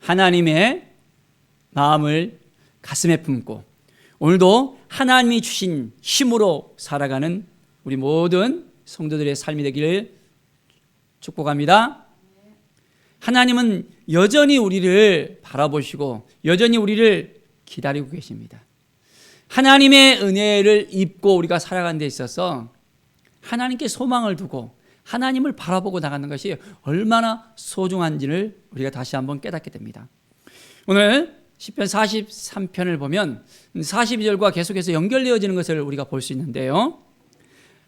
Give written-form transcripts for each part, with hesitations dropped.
하나님의 마음을 가슴에 품고 오늘도 하나님이 주신 힘으로 살아가는 우리 모든 성도들의 삶이 되기를 축복합니다. 하나님은 여전히 우리를 바라보시고 여전히 우리를 기다리고 계십니다. 하나님의 은혜를 입고 우리가 살아가는 데 있어서 하나님께 소망을 두고 하나님을 바라보고 나가는 것이 얼마나 소중한지를 우리가 다시 한번 깨닫게 됩니다. 오늘 시편 43편을 보면 42절과 계속해서 연결되어지는 것을 우리가 볼 수 있는데요.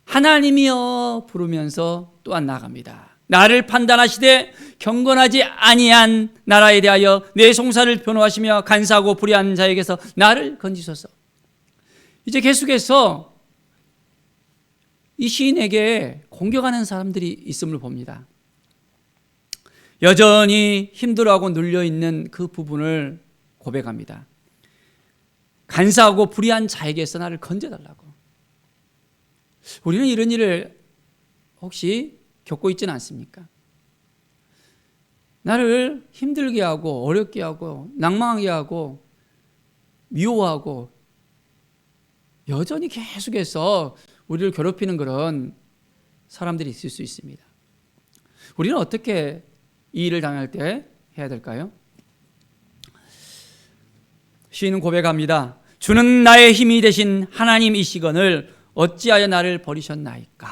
하나님이여 부르면서 또한 나아갑니다. 나를 판단하시되 경건하지 아니한 나라에 대하여 내 송사를 변호하시며 간사하고 불의한 자에게서 나를 건지소서. 이제 계속해서 이 시인에게 공격하는 사람들이 있음을 봅니다. 여전히 힘들어하고 눌려있는 그 부분을 고백합니다. 간사하고 불의한 자에게서 나를 건져달라고. 우리는 이런 일을 혹시 겪고 있지는 않습니까? 나를 힘들게 하고 어렵게 하고 낭망하게 하고 미워하고 여전히 계속해서 우리를 괴롭히는 그런 사람들이 있을 수 있습니다. 우리는 어떻게 이 일을 당할 때 해야 될까요? 시인은 고백합니다. 주는 나의 힘이 되신 하나님이시거늘 어찌하여 나를 버리셨나이까.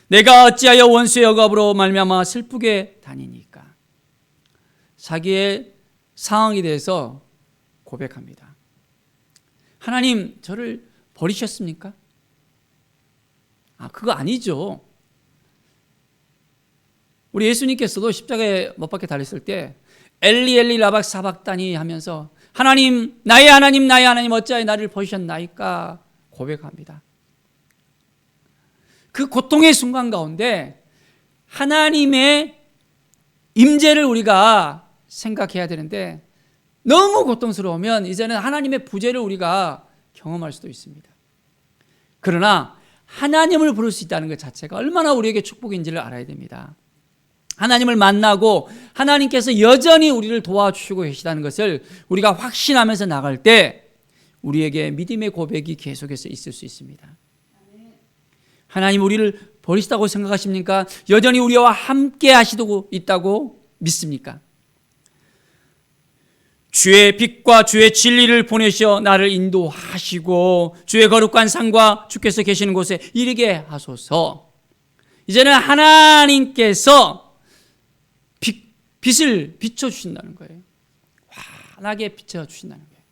내가 어찌하여 원수의 억압으로 말미암아 슬프게 다니니까. 자기의 상황에 대해서 고백합니다. 하나님, 저를 버리셨습니까? 그거 아니죠. 우리 예수님께서도 십자가에 못 박혀 달렸을 때 엘리 엘리 라박 사박다니 하면서 하나님, 나의 하나님 어찌하여 나를 버리셨나이까 고백합니다. 그 고통의 순간 가운데 하나님의 임재를 우리가 생각해야 되는데 너무 고통스러우면 이제는 하나님의 부재를 우리가 경험할 수도 있습니다. 그러나 하나님을 부를 수 있다는 것 자체가 얼마나 우리에게 축복인지를 알아야 됩니다. 하나님을 만나고 하나님께서 여전히 우리를 도와주시고 계시다는 것을 우리가 확신하면서 나갈 때 우리에게 믿음의 고백이 계속해서 있을 수 있습니다. 하나님 우리를 버리시다고 생각하십니까? 여전히 우리와 함께 하시고 있다고 믿습니까? 주의 빛과 주의 진리를 보내셔 나를 인도하시고 주의 거룩한 산과 주께서 계시는 곳에 이르게 하소서. 이제는 하나님께서 빛을 비춰주신다는 거예요. 환하게 비춰주신다는 거예요.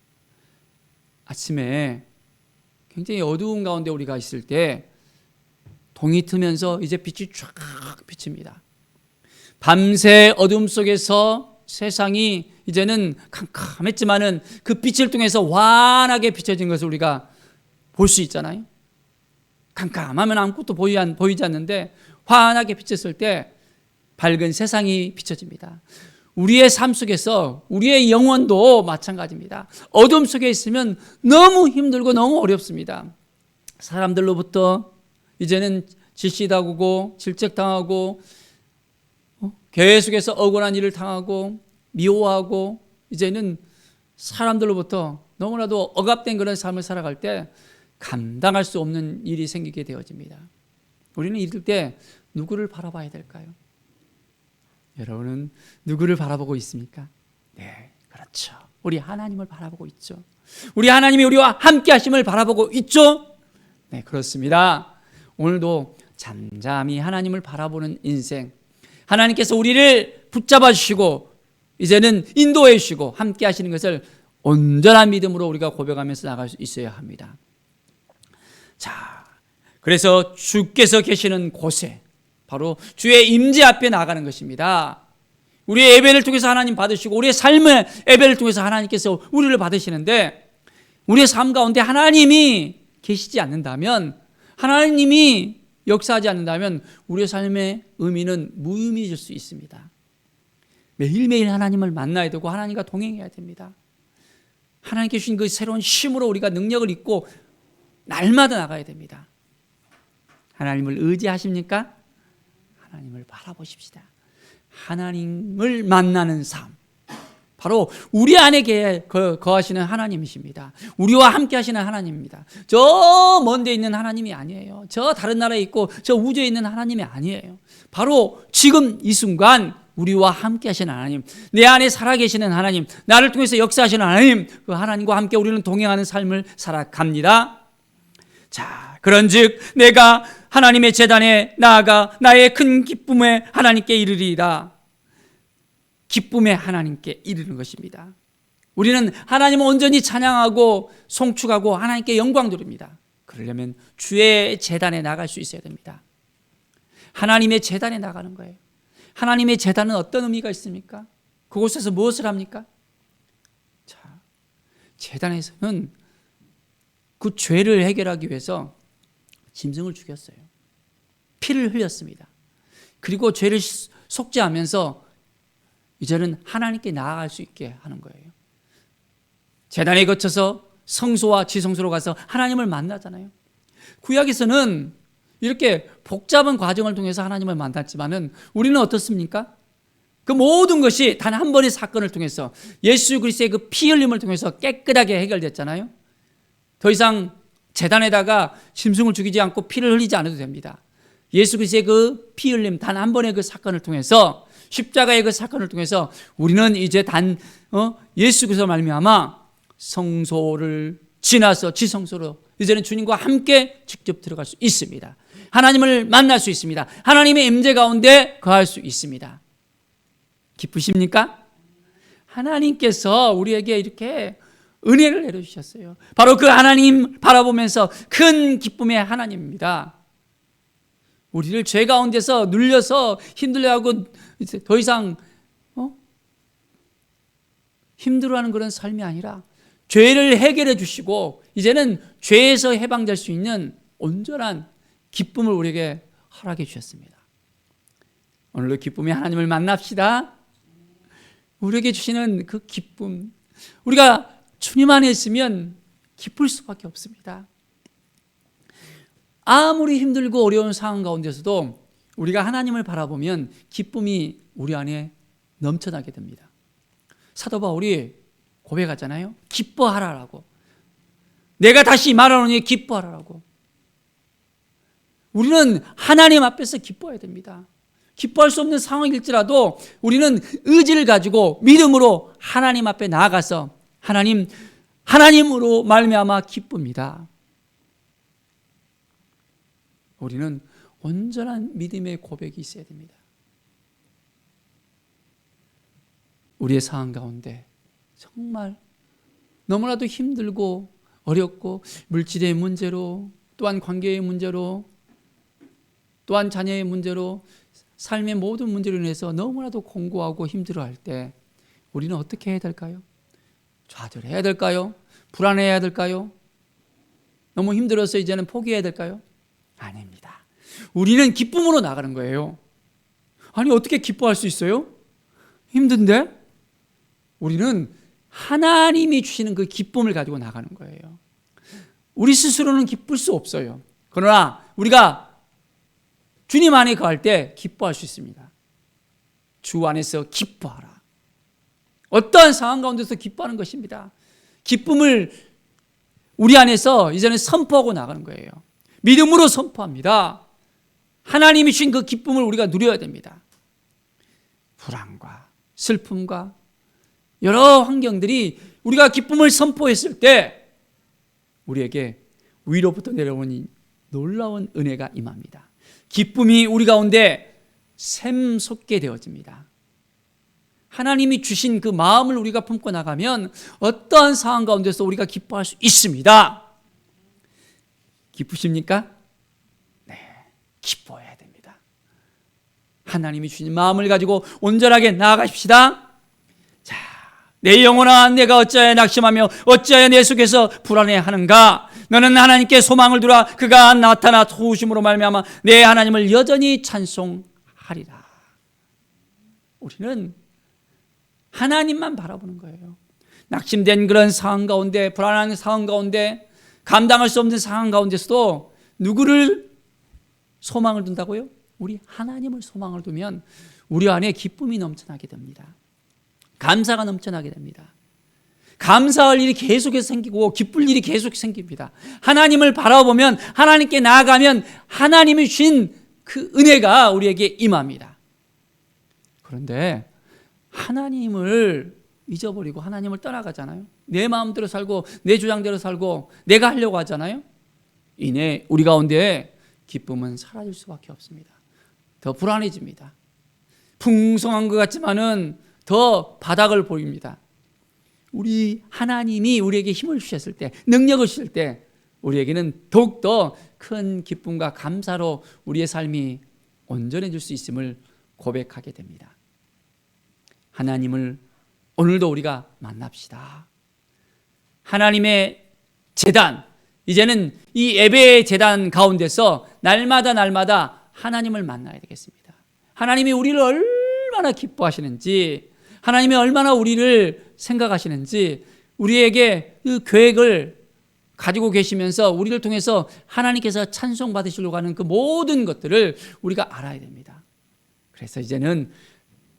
아침에 굉장히 어두운 가운데 우리가 있을 때 동이 트면서 이제 빛이 쫙 비칩니다. 밤새 어둠 속에서 세상이 이제는 캄캄했지만은 그 빛을 통해서 환하게 비춰진 것을 우리가 볼 수 있잖아요. 캄캄하면 아무것도 보이지 않는데 환하게 비쳤을 때 밝은 세상이 비춰집니다. 우리의 삶 속에서 우리의 영혼도 마찬가지입니다. 어둠 속에 있으면 너무 힘들고 너무 어렵습니다. 사람들로부터 이제는 질시당하고 질책당하고 계속해서 억울한 일을 당하고 미워하고 이제는 사람들로부터 너무나도 억압된 그런 삶을 살아갈 때 감당할 수 없는 일이 생기게 되어집니다. 우리는 이럴 때 누구를 바라봐야 될까요? 여러분은 누구를 바라보고 있습니까? 네, 그렇죠. 우리 하나님을 바라보고 있죠. 우리 하나님이 우리와 함께 하심을 바라보고 있죠. 네, 그렇습니다. 오늘도 잠잠히 하나님을 바라보는 인생, 하나님께서 우리를 붙잡아 주시고 이제는 인도해 주시고 함께 하시는 것을 온전한 믿음으로 우리가 고백하면서 나갈 수 있어야 합니다. 자, 그래서 주께서 계시는 곳에 바로 주의 임재 앞에 나가는 것입니다. 우리의 예배를 통해서 하나님 받으시고 우리의 삶의 예배를 통해서 하나님께서 우리를 받으시는데 우리의 삶 가운데 하나님이 계시지 않는다면, 하나님이 역사하지 않는다면 우리의 삶의 의미는 무의미해질 수 있습니다. 매일매일 하나님을 만나야 되고 하나님과 동행해야 됩니다. 하나님께 주신 그 새로운 힘으로 우리가 능력을 입고 날마다 나가야 됩니다. 하나님을 의지하십니까? 하나님을 바라보십시다. 하나님을 만나는 삶, 바로 우리 안에 거하시는 하나님이십니다. 우리와 함께 하시는 하나님입니다. 저 먼 데 있는 하나님이 아니에요. 저 다른 나라에 있고 저 우주에 있는 하나님이 아니에요. 바로 지금 이 순간 우리와 함께 하시는 하나님, 내 안에 살아계시는 하나님, 나를 통해서 역사하시는 하나님, 그 하나님과 함께 우리는 동행하는 삶을 살아갑니다. 자, 그런즉 내가 하나님의 제단에 나아가 나의 큰 기쁨에 하나님께 이르리이다. 기쁨의 하나님께 이르는 것입니다. 우리는 하나님을 온전히 찬양하고 송축하고 하나님께 영광 돌립니다. 그러려면 주의 제단에 나갈 수 있어야 됩니다. 하나님의 제단에 나가는 거예요. 하나님의 제단은 어떤 의미가 있습니까? 그곳에서 무엇을 합니까? 자, 제단에서는 그 죄를 해결하기 위해서 짐승을 죽였어요. 피를 흘렸습니다. 그리고 죄를 속죄하면서 이제는 하나님께 나아갈 수 있게 하는 거예요. 제단에 거쳐서 성소와 지성소로 가서 하나님을 만나잖아요. 구약에서는 이렇게 복잡한 과정을 통해서 하나님을 만났지만은 우리는 어떻습니까? 그 모든 것이 단 한 번의 사건을 통해서 예수 그리스도의 그 피 흘림을 통해서 깨끗하게 해결됐잖아요. 더 이상 제단에다가 짐승을 죽이지 않고 피를 흘리지 않아도 됩니다. 예수 그리스도의 그 피 흘림 단 한 번의 그 사건을 통해서, 십자가의 그 사건을 통해서 우리는 이제 예수 그리스도 말미암아 성소를 지나서 지성소로 이제는 주님과 함께 직접 들어갈 수 있습니다. 하나님을 만날 수 있습니다. 하나님의 임재 가운데 거할 수 있습니다. 기쁘십니까? 하나님께서 우리에게 이렇게 은혜를 내려주셨어요. 바로 그 하나님 바라보면서 큰 기쁨의 하나님입니다. 우리를 죄 가운데서 눌려서 힘들어하고 더 이상 힘들어하는 그런 삶이 아니라 죄를 해결해 주시고 이제는 죄에서 해방될 수 있는 온전한 기쁨을 우리에게 허락해 주셨습니다. 오늘도 기쁨의 하나님을 만납시다. 우리에게 주시는 그 기쁨, 우리가 주님 안에 있으면 기쁠 수밖에 없습니다. 아무리 힘들고 어려운 상황 가운데서도 우리가 하나님을 바라보면 기쁨이 우리 안에 넘쳐나게 됩니다. 사도 바울이 고백하잖아요. 기뻐하라라고. 내가 다시 말하노니 기뻐하라라고. 우리는 하나님 앞에서 기뻐해야 됩니다. 기뻐할 수 없는 상황일지라도 우리는 의지를 가지고 믿음으로 하나님 앞에 나아가서 하나님으로 말미암아 기쁩니다. 우리는 온전한 믿음의 고백이 있어야 됩니다. 우리의 상황 가운데 정말 너무나도 힘들고 어렵고 물질의 문제로, 또한 관계의 문제로, 또한 자녀의 문제로, 삶의 모든 문제로 인해서 너무나도 공고하고 힘들어할 때 우리는 어떻게 해야 될까요? 좌절해야 될까요? 불안해야 될까요? 너무 힘들어서 이제는 포기해야 될까요? 아닙니다. 우리는 기쁨으로 나가는 거예요. 아니, 어떻게 기뻐할 수 있어요? 힘든데? 우리는 하나님이 주시는 그 기쁨을 가지고 나가는 거예요. 우리 스스로는 기쁠 수 없어요. 그러나 우리가 주님 안에 거할 때 기뻐할 수 있습니다. 주 안에서 기뻐하라. 어떠한 상황 가운데서 기뻐하는 것입니다. 기쁨을 우리 안에서 이제는 선포하고 나가는 거예요. 믿음으로 선포합니다. 하나님이 주신 그 기쁨을 우리가 누려야 됩니다. 불안과 슬픔과 여러 환경들이 우리가 기쁨을 선포했을 때 우리에게 위로부터 내려오는 놀라운 은혜가 임합니다. 기쁨이 우리 가운데 샘솟게 되어집니다. 하나님이 주신 그 마음을 우리가 품고 나가면 어떠한 상황 가운데서 우리가 기뻐할 수 있습니다. 기쁘십니까? 네, 기뻐해야 됩니다. 하나님이 주신 마음을 가지고 온전하게 나아가십시다. 자, 내 영혼아, 내가 어찌하여 낙심하며 어찌하여 내 속에서 불안해하는가? 너는 하나님께 소망을 두라. 그가 나타나 도우심으로 말미암아 내 하나님을 여전히 찬송하리라. 우리는 하나님만 바라보는 거예요. 낙심된 그런 상황 가운데, 불안한 상황 가운데, 감당할 수 없는 상황 가운데서도 누구를 소망을 둔다고요? 우리 하나님을 소망을 두면 우리 안에 기쁨이 넘쳐나게 됩니다. 감사가 넘쳐나게 됩니다. 감사할 일이 계속해서 생기고 기쁠 일이 계속 생깁니다. 하나님을 바라보면, 하나님께 나아가면 하나님이 주신 그 은혜가 우리에게 임합니다. 그런데 하나님을 잊어버리고 하나님을 떠나가잖아요. 내 마음대로 살고 내 주장대로 살고 내가 하려고 하잖아요. 이내 우리 가운데 기쁨은 사라질 수밖에 없습니다. 더 불안해집니다. 풍성한 것 같지만은 더 바닥을 보입니다. 우리 하나님이 우리에게 힘을 주셨을 때, 능력을 주실 때 우리에게는 더욱더 큰 기쁨과 감사로 우리의 삶이 온전해질 수 있음을 고백하게 됩니다. 하나님을 오늘도 우리가 만납시다. 하나님의 제단, 이제는 이 예배의 제단 가운데서 날마다 하나님을 만나야 되겠습니다. 하나님이 우리를 얼마나 기뻐하시는지, 하나님이 얼마나 우리를 생각하시는지, 우리에게 그 계획을 가지고 계시면서 우리를 통해서 하나님께서 찬송 받으시려고 하는 그 모든 것들을 우리가 알아야 됩니다. 그래서 이제는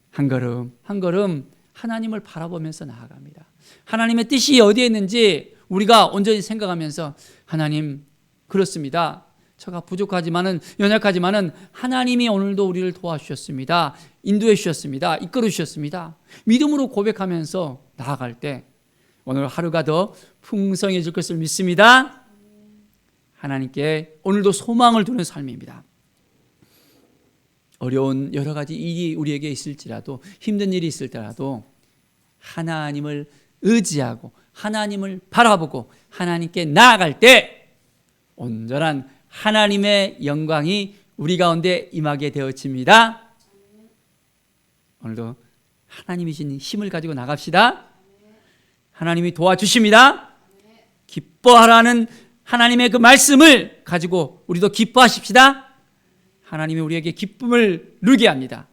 한 걸음 한 걸음 하나님을 바라보면서 나아갑니다. 하나님의 뜻이 어디에 있는지 우리가 온전히 생각하면서, 하나님, 그렇습니다. 제가 부족하지만은, 연약하지만은 하나님이 오늘도 우리를 도와주셨습니다. 인도해 주셨습니다. 이끌어 주셨습니다. 믿음으로 고백하면서 나아갈 때 오늘 하루가 더 풍성해질 것을 믿습니다. 하나님께 오늘도 소망을 두는 삶입니다. 어려운 여러 가지 일이 우리에게 있을지라도, 힘든 일이 있을 때라도 하나님을 의지하고 하나님을 바라보고 하나님께 나아갈 때 온전한 하나님의 영광이 우리 가운데 임하게 되어집니다. 오늘도 하나님이 주신 힘을 가지고 나갑시다. 하나님이 도와주십니다. 기뻐하라는 하나님의 그 말씀을 가지고 우리도 기뻐하십시다. 하나님이 우리에게 기쁨을 누리게 합니다.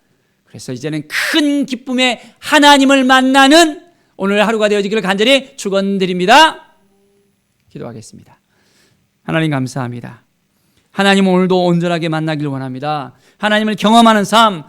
그래서 이제는 큰 기쁨의 하나님을 만나는 오늘 하루가 되어지기를 간절히 축원드립니다. 기도하겠습니다. 하나님 감사합니다. 하나님 오늘도 온전하게 만나기를 원합니다. 하나님을 경험하는 삶,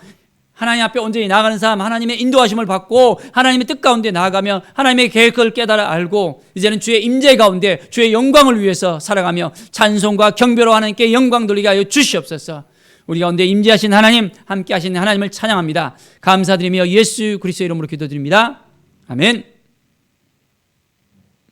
하나님 앞에 온전히 나아가는 삶, 하나님의 인도하심을 받고 하나님의 뜻 가운데 나아가며 하나님의 계획을 깨달아 알고 이제는 주의 임재 가운데 주의 영광을 위해서 살아가며 찬송과 경배로 하나님께 영광 돌리게 하여 주시옵소서. 우리 가운데 임재하신 하나님, 함께 하신 하나님을 찬양합니다. 감사드리며 예수 그리스도의 이름으로 기도드립니다. 아멘.